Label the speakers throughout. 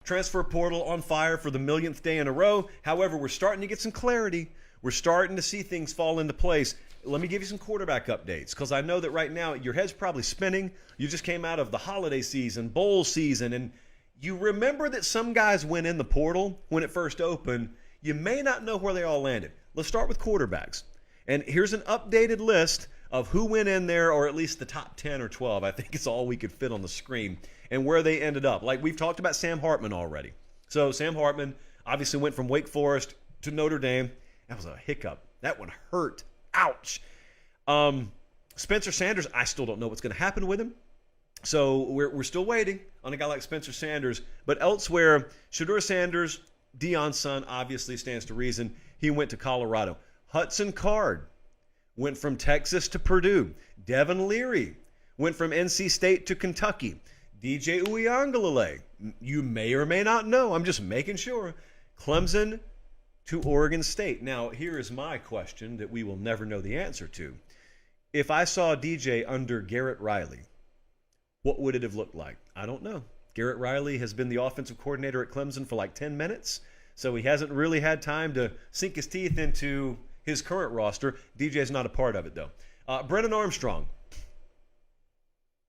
Speaker 1: Transfer portal on fire for the millionth day in a row. However, we're starting to get some clarity. We're starting to see things fall into place. Let me give you some quarterback updates, because I know that right now your head's probably spinning. You just came out of the holiday season, bowl season, and you remember that some guys went in the portal when it first opened. You may not know where they all landed. Let's start with quarterbacks. And here's an updated list of who went in there, or at least the top 10 or 12. I think it's all we could fit on the screen, and where they ended up. Like, we've talked about Sam Hartman already. So Sam Hartman obviously went from Wake Forest to Notre Dame. That was a hiccup. That one hurt. Ouch. Spencer Sanders, I still don't know what's going to happen with him. So we're still waiting on a guy like Spencer Sanders. But elsewhere, Shedeur Sanders, Deion's son, obviously stands to reason. He went to Colorado. Hudson Card went from Texas to Purdue. Devin Leary went from NC State to Kentucky. DJ Uiagalelei, you may or may not know, I'm just making sure, Clemson to Oregon State. Now, here is my question that we will never know the answer to. If I saw DJ under Garrett Riley, what would it have looked like? I don't know. Garrett Riley has been the offensive coordinator at Clemson for like 10 minutes, so he hasn't really had time to sink his teeth into his current roster. DJ's not a part of it, though. Brennan Armstrong,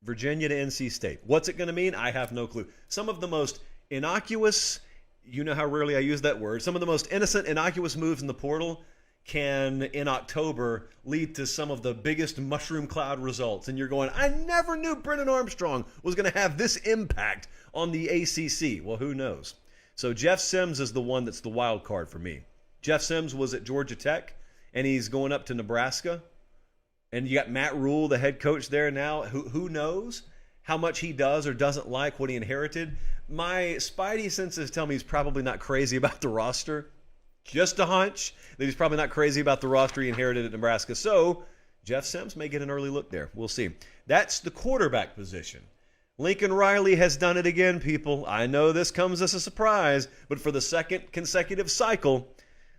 Speaker 1: Virginia to NC State. What's it going to mean? I have no clue. Some of the most innocuous, you know how rarely I use that word, some of the most innocent, innocuous moves in the portal can, in October, lead to some of the biggest mushroom cloud results. And you're going, I never knew Brennan Armstrong was going to have this impact on the ACC. Well, who knows? So Jeff Sims is the one that's the wild card for me. Jeff Sims was at Georgia Tech, and he's going up to Nebraska. And you got Matt Rule, the head coach there now. Who knows how much he does or doesn't like what he inherited? My spidey senses tell me he's probably not crazy about the roster. Just a hunch that he's probably not crazy about the roster he inherited at Nebraska. So Jeff Sims may get an early look there. We'll see. That's the quarterback position. Lincoln Riley has done it again, people. I know this comes as a surprise, but for the second consecutive cycle,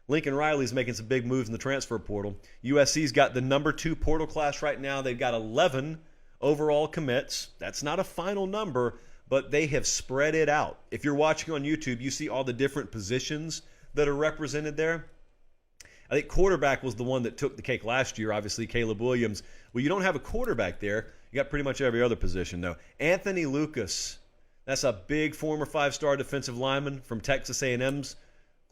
Speaker 1: Lincoln Riley's making some big moves in the transfer portal. USC's got the number 2 portal class right now. They've got 11 overall commits. That's not a final number, but they have spread it out. If you're watching on YouTube, you see all the different positions that are represented there. I think quarterback was the one that took the cake last year, obviously, Caleb Williams. Well, you don't have a quarterback there. You got pretty much every other position, though. Anthony Lucas, that's a big former 5-star defensive lineman from Texas A&M's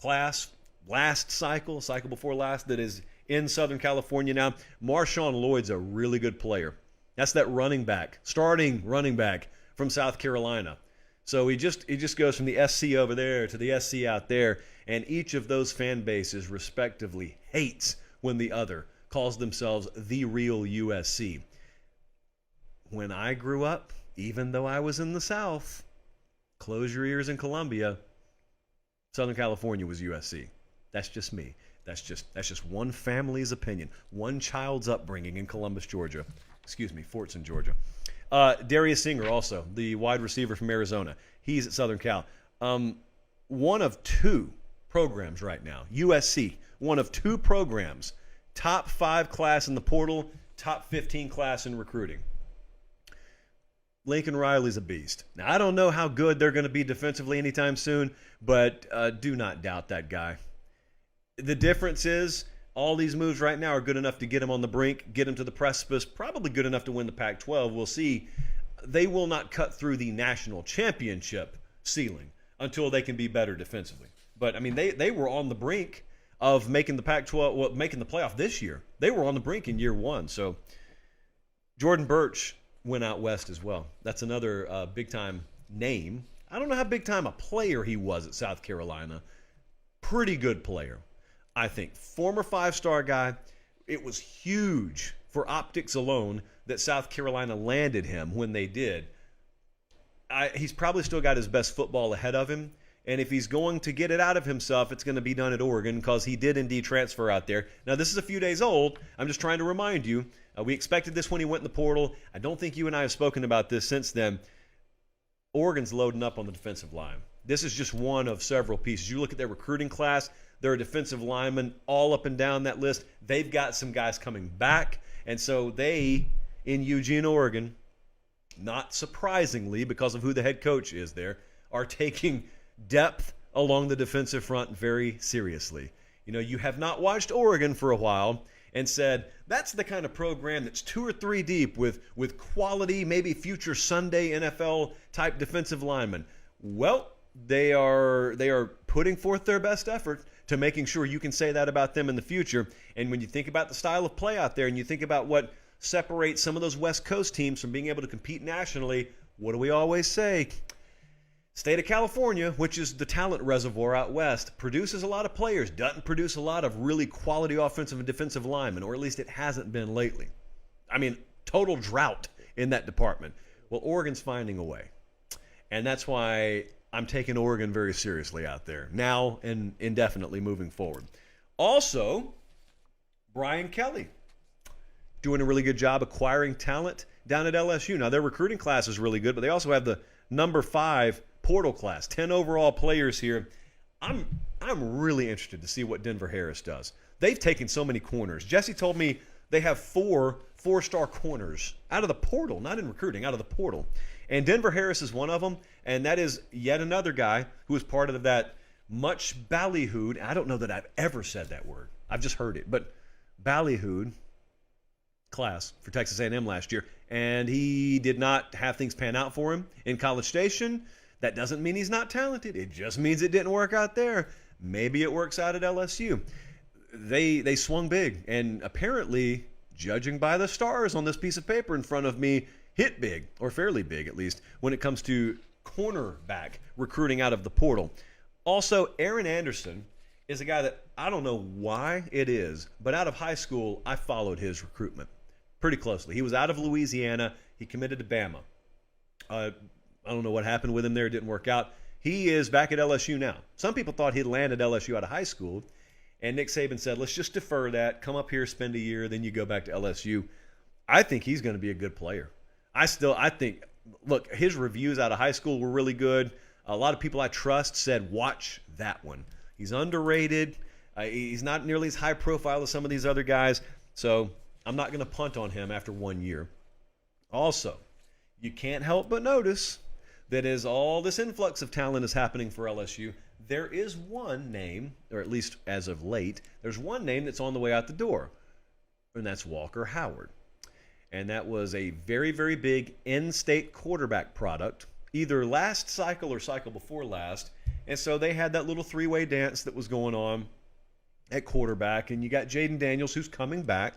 Speaker 1: class. Last cycle before last, that is in Southern California now. Marshawn Lloyd's a really good player. That's that running back, starting running back from South Carolina. So he just goes from the SC over there to the SC out there, and each of those fan bases respectively hates when the other calls themselves the real USC. When I grew up, even though I was in the South, close your ears in Columbia, Southern California was USC. That's just me. That's just one family's opinion, one child's upbringing in Columbus, Georgia. Excuse me, Fortson, Georgia. Darius Singer also, the wide receiver from Arizona. He's at Southern Cal. One of 2 programs right now, USC, one of 2 programs, top 5 class in the portal, top 15 class in recruiting. Lincoln Riley's a beast. Now, I don't know how good they're going to be defensively anytime soon, but do not doubt that guy. The difference is all these moves right now are good enough to get him on the brink, get him to the precipice, probably good enough to win the Pac-12. We'll see. They will not cut through the national championship ceiling until they can be better defensively. But, I mean, they were on the brink of making the Pac-12, well, making the playoff this year. They were on the brink in year 1. So Jordan Burch went out west as well. That's another big-time name. I don't know how big-time a player he was at South Carolina. Pretty good player, I think. Former 5-star guy. It was huge for optics alone that South Carolina landed him when they did. He's probably still got his best football ahead of him. And if he's going to get it out of himself, it's going to be done at Oregon, because he did indeed transfer out there. Now, this is a few days old. I'm just trying to remind you. We expected this when he went in the portal. I don't think you and I have spoken about this since then. Oregon's loading up on the defensive line. This is just one of several pieces. You look at their recruiting class, there are defensive linemen all up and down that list. They've got some guys coming back. And so they, in Eugene, Oregon, not surprisingly because of who the head coach is there, are taking depth along the defensive front very seriously. You know, you have not watched Oregon for a while and said, that's the kind of program that's 2 or 3 deep with quality, maybe future Sunday NFL type defensive linemen. Well, they are putting forth their best effort to making sure you can say that about them in the future. And when you think about the style of play out there and you think about what separates some of those West Coast teams from being able to compete nationally, what do we always say? State of California, which is the talent reservoir out west, produces a lot of players, doesn't produce a lot of really quality offensive and defensive linemen, or at least it hasn't been lately. I mean, total drought in that department. Well, Oregon's finding a way. And that's why I'm taking Oregon very seriously out there, now and indefinitely moving forward. Also, Brian Kelly doing a really good job acquiring talent down at LSU. Now, their recruiting class is really good, but they also have the number 5 portal class, 10 overall players here. I'm really interested to see what Denver Harris does. They've taken so many corners. Jesse told me they have 4 4-star corners out of the portal, not in recruiting, out of the portal. And Denver Harris is one of them, and that is yet another guy who is part of that much ballyhooed. I don't know that I've ever said that word. I've just heard it, but ballyhooed class for Texas A&M last year, and he did not have things pan out for him in College Station. That doesn't mean he's not talented. It just means it didn't work out there. Maybe it works out at LSU. They swung big, and apparently, judging by the stars on this piece of paper in front of me, hit big, or fairly big at least, when it comes to cornerback recruiting out of the portal. Also, Aaron Anderson is a guy that I don't know why it is, but out of high school, I followed his recruitment pretty closely. He was out of Louisiana. He committed to Bama. I don't know what happened with him there. It didn't work out. He is back at LSU now. Some people thought he'd landed LSU out of high school, and Nick Saban said, let's just defer that. Come up here, spend a year, then you go back to LSU. I think he's going to be a good player. I think, look, his reviews out of high school were really good. A lot of people I trust said, watch that one. He's underrated. He's not nearly as high profile as some of these other guys, so I'm not going to punt on him after 1 year. Also, you can't help but notice that as all this influx of talent is happening for LSU, there is one name, or at least as of late, there's one name that's on the way out the door, and that's Walker Howard. And that was a very, very big in-state quarterback product, either last cycle or cycle before last. And so they had that little 3-way dance that was going on at quarterback. And you got Jaden Daniels, who's coming back.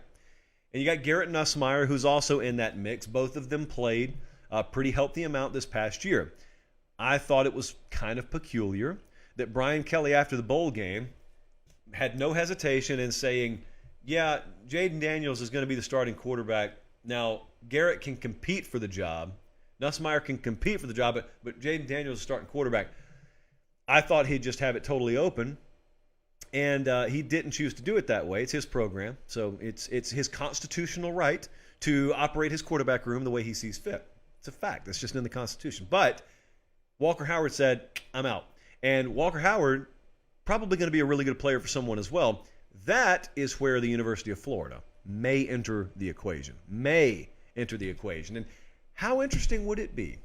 Speaker 1: And you got Garrett Nussmeier, who's also in that mix. Both of them played a pretty healthy amount this past year. I thought it was kind of peculiar that Brian Kelly, after the bowl game, had no hesitation in saying, yeah, Jaden Daniels is going to be the starting quarterback. Now, Garrett can compete for the job. Nussmeier can compete for the job, but Jaden Daniels is starting quarterback. I thought he'd just have it totally open, and he didn't choose to do it that way. It's his program, so it's his constitutional right to operate his quarterback room the way he sees fit. It's a fact. That's just in the Constitution. But Walker Howard said, I'm out. And Walker Howard, probably going to be a really good player for someone as well. That is where the University of Florida may enter the equation. And how interesting would it be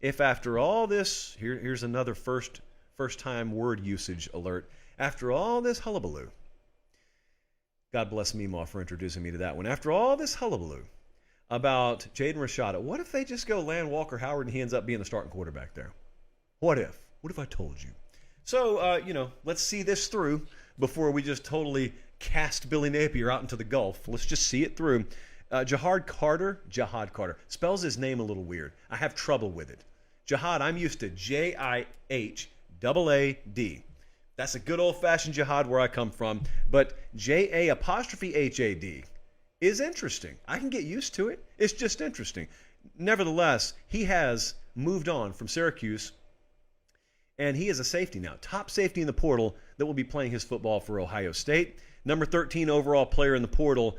Speaker 1: if after all this, here's another first-time word usage alert, after all this hullabaloo, God bless Meemaw for introducing me to that one, after all this hullabaloo about Jaden Rashada, what if they just go land Walker Howard and he ends up being the starting quarterback there? What if? What if I told you? So, let's see this through before we just totally cast Billy Napier out into the Gulf. Let's just see it through. Jahad Carter, spells his name a little weird. I have trouble with it. Jahad, I'm used to J-I-H-A-A-D. That's a good old-fashioned Jahad where I come from, but J-A-H-A-D is interesting. I can get used to it. It's just interesting. Nevertheless, he has moved on from Syracuse, and he is a safety now, top safety in the portal that will be playing his football for Ohio State. Number 13 overall player in the portal.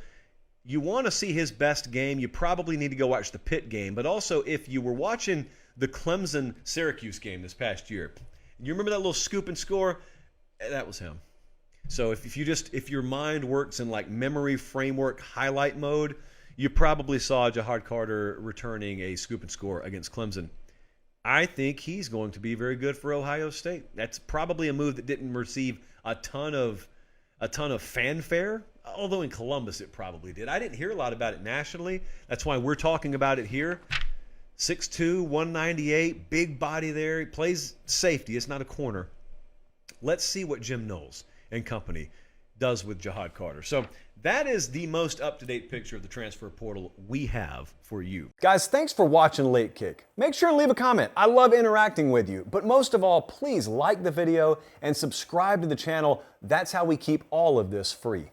Speaker 1: You want to see his best game, you probably need to go watch the Pitt game. But also, if you were watching the Clemson-Syracuse game this past year, you remember that little scoop and score? That was him. So if your mind works in like memory framework highlight mode, you probably saw Jahad Carter returning a scoop and score against Clemson. I think he's going to be very good for Ohio State. That's probably a move that didn't receive a ton of fanfare, although in Columbus it probably did. I didn't hear a lot about it nationally. That's why we're talking about it here. 6'2", 198, big body there. He plays safety. It's not a corner. Let's see what Jim Knowles and company does with Jahad Carter. So that is the most up-to-date picture of the transfer portal we have for you.
Speaker 2: Guys, thanks for watching Late Kick. Make sure to leave a comment. I love interacting with you. But most of all, please like the video and subscribe to the channel. That's how we keep all of this free.